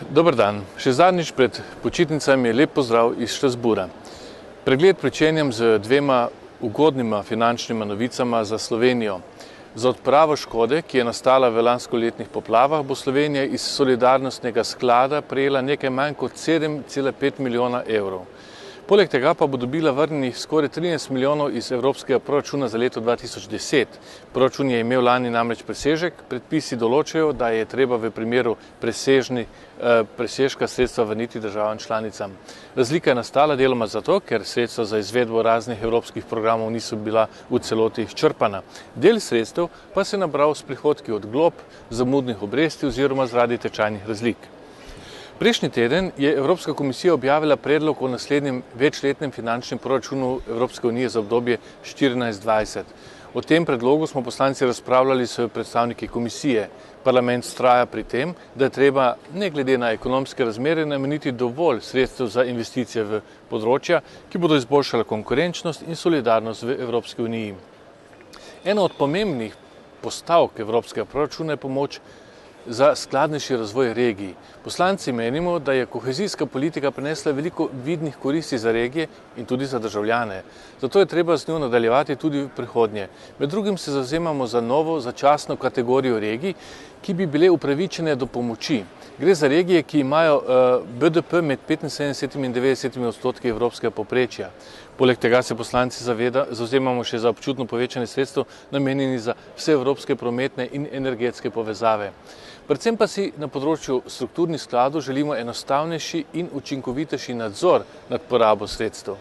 Dober dan. Še zadnjič pred počitnicami je lep pozdrav iz Strasbourga. Pregled pričenjam z dvema ugodnima finančnima novicama za Slovenijo. Za odpravo škode, ki je nastala v lanskoletnih poplavah, bo Slovenija iz solidarnostnega sklada prejela nekaj manj kot 7,5 milijona evrov. Poleg tega pa bo dobila vrnjenih skoraj 13 milijonov iz evropskega proračuna za leto 2010. Proračun je imel lani namreč presežek, predpisi določajo, da je treba v primeru presežka sredstva vrniti državam članicam. Razlika je nastala deloma zato, ker sredstva za izvedbo raznih evropskih programov niso bila v celoti izčrpana. Del sredstev pa se je nabral s prihodki od glob, zamudnih obresti oziroma zaradi tečajnih razlik. Prejšnji teden je Evropska komisija objavila predlog o naslednjem večletnem finančnem proračunu Evropske unije za obdobje 2014-2020. O tem predlogu smo poslanci razpravljali s predstavniki komisije. Parlament vztraja pri tem, da je treba ne glede na ekonomske razmere nameniti dovolj sredstev za investicije v področja, ki bodo izboljšala konkurenčnost in solidarnost v Evropski uniji. Ena od pomembnih postavk evropskega proračuna je pomoč za skladnejši razvoj regij. Poslanci menimo, da je kohezijska politika prinesla veliko vidnih koristi za regije in tudi za državljane. Zato je treba z njo nadaljevati tudi v prihodnje. Med drugim se zavzemamo za novo začasno kategorijo regij, ki bi bile upravičene do pomoči. Gre za regije, ki imajo BDP med 75 in 90 odstotki evropskega povprečja. Poleg tega se poslanci zavzemamo še za občutno povečanje sredstev namenjenih za vse evropske prometne in energetske povezave. Predvsem pa si na področju strukturnih skladov želimo enostavnejši in učinkovitejši nadzor nad porabo sredstev.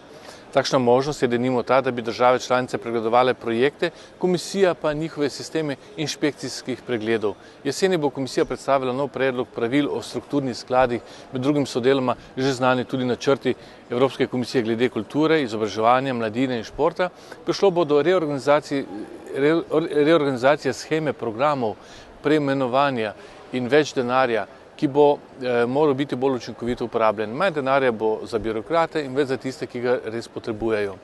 Takšna možnost je denimo ta, da bi države članice pregledovale projekte, komisija pa njihove sisteme inšpekcijskih pregledov. Jeseni bo komisija predstavila nov predlog pravil o strukturnih skladih, med drugim so deloma že znani tudi načrti Evropske komisije glede kulture, izobraževanja, mladine in športa. Prišlo bo do reorganizacije sheme programov, preimenovanja in več denarja, ki bo moral biti bolj učinkovito uporabljen. Manj denarja bo za birokrate in več za tiste, ki ga res potrebujejo.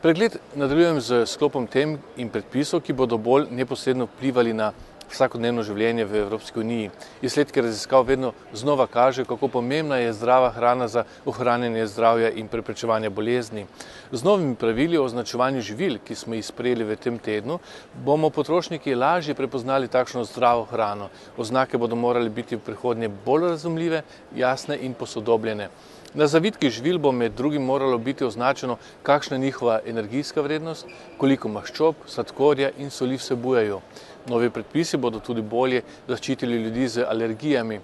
Pregled nadaljujem z sklopom tem in predpisov, ki bodo bolj neposredno vplivali na vsakodnevno življenje v Evropski uniji. Izsledki raziskav vedno znova kažejo, kako pomembna je zdrava hrana za ohranjanje zdravja in preprečevanje bolezni. Z novimi pravili o označevanju živil, ki smo jih sprejeli v tem tednu, bomo potrošniki lažje prepoznali takšno zdravo hrano. Oznake bodo morali biti v prihodnje bolj razumljive, jasne in posodobljene. Na zavitkih živil bo med drugim moralo biti označeno, kakšna je njihova energijska vrednost, koliko maščob, sladkorja in soli vsebujejo. Novi predpisi bodo tudi bolje zaščitili ljudi z alergijami.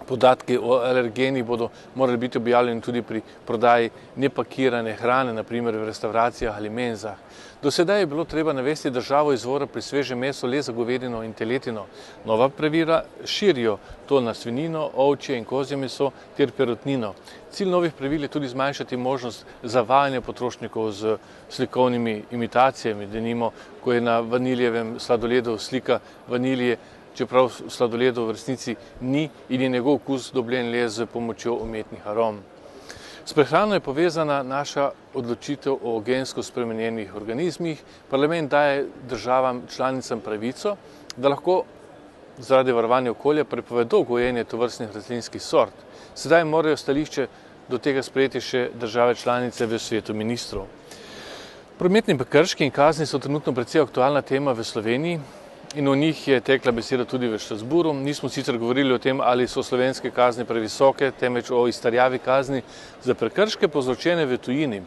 Podatki o alergenih bodo morali biti objavljeni tudi pri prodaji nepakirane hrane, na primer v restavracijah ali menzah. Do sedaj je bilo treba navesti državo izvora pri svežem mesu le za govedino in teletino. Nova pravila širijo to na svinjino, ovčje in kozje meso ter perutnino. Cilj novih pravil je tudi zmanjšati možnost zavajanja potrošnikov z slikovnimi imitacijami, denimo, ko je na vaniljevem sladoledu slika vanilije, čeprav sladoledov v resnici ni in je njegov okus dobljen le z pomočjo umetnih arom. S prehrano je povezana naša odločitev o gensko spremenjenih organizmih. Parlament daje državam članicam pravico, da lahko zaradi varovanja okolja prepovedo gojenje tovrstnih rastlinskih sort. Sedaj morajo stališče do tega sprejeti še države članice v svetu ministrov. Prometni prekrški in kazni so trenutno precej aktualna tema v Sloveniji in o njih je tekla beseda tudi v Strasbourgu. Nismo sicer govorili o tem, ali so slovenske kazni previsoke, temveč o izterjavi kazni za prekrške povzročene v tujini.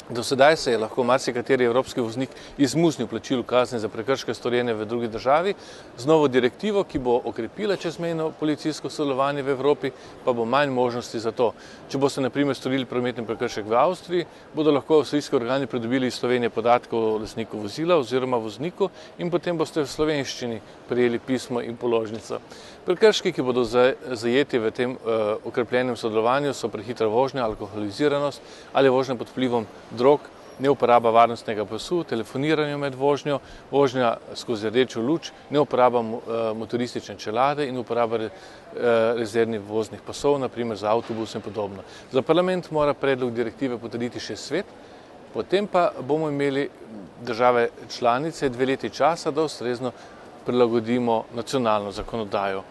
Do sedaj se je lahko marsikateri evropski voznik izmuznil plačilu kazni za prekrške storjene v drugi državi. Z novo direktivo, ki bo okrepila čezmejno policijsko sodelovanje v Evropi, pa bo manj možnosti za to. Če boste na primer storili prometni prekršek v Avstriji, bodo lahko avstrijski organi pridobili iz Slovenije podatke o lastniku vozila oziroma vozniku in potem boste v slovenščini prejeli pismo in položnico. Prekrški, ki bodo zajeti v tem okrepljenem sodelovanju, so prehitra vožnja, alkoholiziranost ali vožnja pod vplivom drog, neuporaba varnostnega pasu, telefoniranje med vožnjo, vožnja skozi rdečo luč, neuporaba motoristične čelade in uporaba rezervnih voznih pasov, na primer za avtobus in podobno. Za parlament mora predlog direktive potrditi še svet, potem pa bomo imeli države članice 2 leti časa, da ustrezno prilagodimo nacionalno zakonodajo.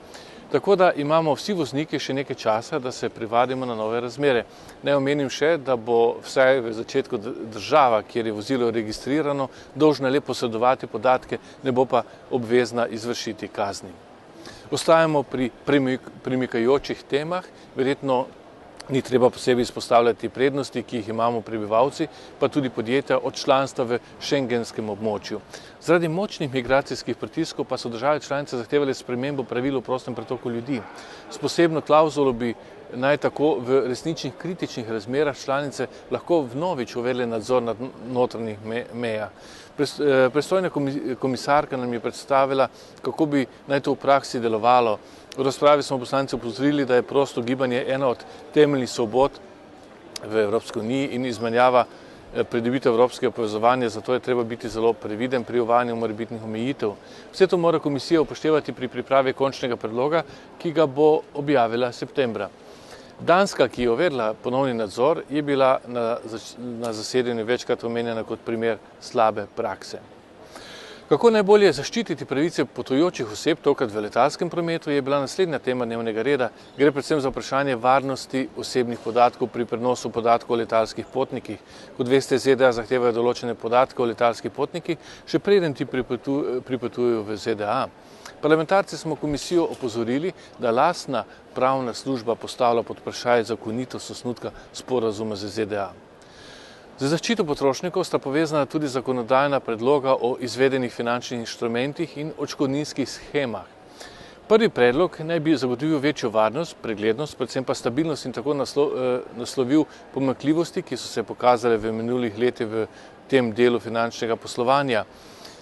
Tako da imamo vsi vozniki še nekaj časa, da se privadimo na nove razmere. Naj omenim še, da bo vsaj v začetku država, kjer je vozilo registrirano, dolžna le posredovati podatke, ne bo pa obvezna izvršiti kazni. Ostajamo pri premikajočih temah, verjetno ni treba posebej izpostavljati prednosti, ki jih imamo prebivalci, pa tudi podjetja od članstva v šengenskem območju. Zaradi močnih migracijskih pritiskov pa so države članice zahtevale spremembo pravil o prostem pretoku ljudi. S posebno klavzulo bi naj tako v resničnih kritičnih razmerah članice lahko vnovič uvedle nadzor nad notranjih mejah. Pristojna komisarka nam je predstavila, kako bi naj to v praksi delovalo. V razpravi smo poslanci opozorili, da je prosto gibanje ena od temeljnih svobod v Evropski uniji in izmenjava pridobitev evropskega povezovanja, zato je treba biti zelo previden pri uvajanju morebitnih omejitev. Vse to mora komisija upoštevati pri pripravi končnega predloga, ki ga bo objavila septembra. Danska, ki je uvedla ponovni nadzor, je bila na zasedanju večkrat omenjena kot primer slabe prakse. Kako najbolje zaščititi pravice potujočih oseb, tokrat v letalskem prometu, je bila naslednja tema dnevnega reda. Gre predvsem za vprašanje varnosti osebnih podatkov pri prenosu podatkov o letalskih potnikih. Kot veste, ZDA zahtevajo določene podatke o letalskih potnikih, še preden ti pripotujejo v ZDA. Parlamentarci smo komisijo opozorili, da lastna pravna služba postavlja pod vprašaj zakonitost osnutka sporazuma z ZDA. Za zaščito potrošnikov sta povezana tudi zakonodajna predloga o izvedenih finančnih inštrumentih in odškodninskih shemah. Prvi predlog naj bi zagotovil večjo varnost, preglednost, predvsem pa stabilnost in tako naslovil pomanjkljivosti, ki so se pokazale v minulih letih v tem delu finančnega poslovanja.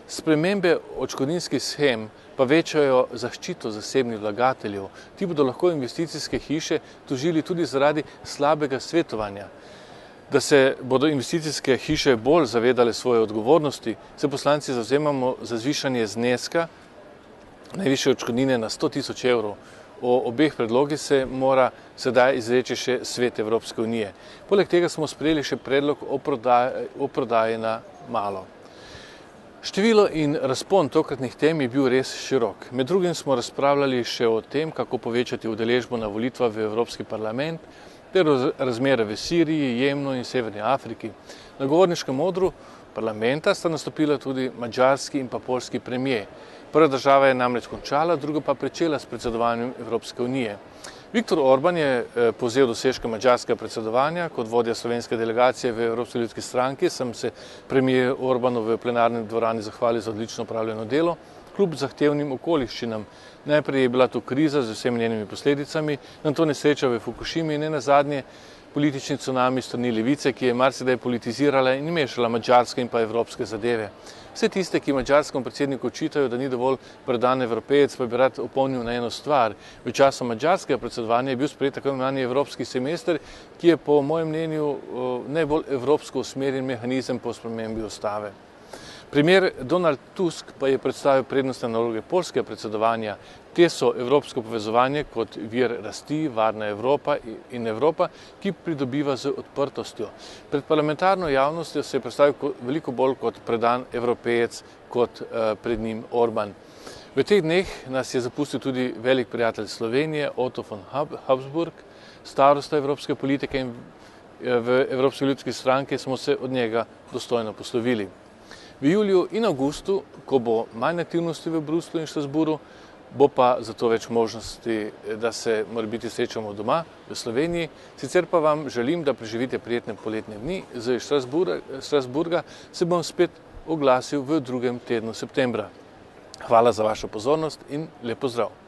Spremembe odškodninskih shem pa večajo zaščito zasebnih vlagateljev. Ti bodo lahko investicijske hiše tožili tudi zaradi slabega svetovanja. Da se bodo investicijske hiše bolj zavedale svoje odgovornosti, se poslanci zavzemamo za zvišanje zneska najvišje odškodnine na 100.000 evrov. O obeh predlogih se mora sedaj izreči še Svet Evropske unije. Poleg tega smo sprejeli še predlog o prodaji na malo. Število in razpon tokratnih tem je bil res širok. Med drugim smo razpravljali še o tem, kako povečati udeležbo na volitvah v Evropski parlament, ter razmere v Siriji, Jemnu in Severni Afriki. Na govorniškem odru parlamenta sta nastopila tudi madžarski in pa poljski premier. Prva država je namreč končala, druga pa pričela s predsedovanjem Evropske unije. Viktor Orban je povzel dosežke madžarskega predsedovanja. Kot vodja slovenske delegacije v Evropski ljudski stranki sem se premier Orbanu v plenarni dvorani zahvalil za odlično opravljeno delo, kljub zahtevnim okoliščinam. Najprej je bila to kriza z vsemi njenimi posledicami, nato nesreča v Fukušimi in nenazadnje politični cunami s strani levice, ki je marsikdaj politizirala in mešala madžarske in pa evropske zadeve. Vse tiste, ki madžarskemu predsedniku očitajo, da ni dovolj predan evropejec, pa bi rad opomnil na eno stvar. V času madžarskega predsedovanja je bil sprejet tako imenovani evropski semester, ki je po mojem mnenju najbolj evropsko usmerjen mehanizem po spremembi ustave. Premier Donald Tusk pa je predstavil prednostne naloge poljskega predsedovanja. Te so evropsko povezovanje kot vir rasti, varna Evropa in Evropa, ki pridobiva z odprtostjo. Pred parlamentarno javnostjo se je predstavil veliko bolj kot predan evropejec kot pred njim Orban. V teh dneh nas je zapustil tudi velik prijatelj Slovenije, Otto von Habsburg, starosta evropske politike, in v Evropski ljudski stranki smo se od njega dostojno poslovili. V juliju in avgustu, ko bo manj aktivnosti v Bruslju in Strasbourgu, bo pa zato več možnosti, da se morebiti srečamo doma v Sloveniji. Sicer pa vam želim, da preživite prijetne poletne dni. Z Strasbourga se bom spet oglasil v drugem tednu septembra. Hvala za vašo pozornost in lep pozdrav!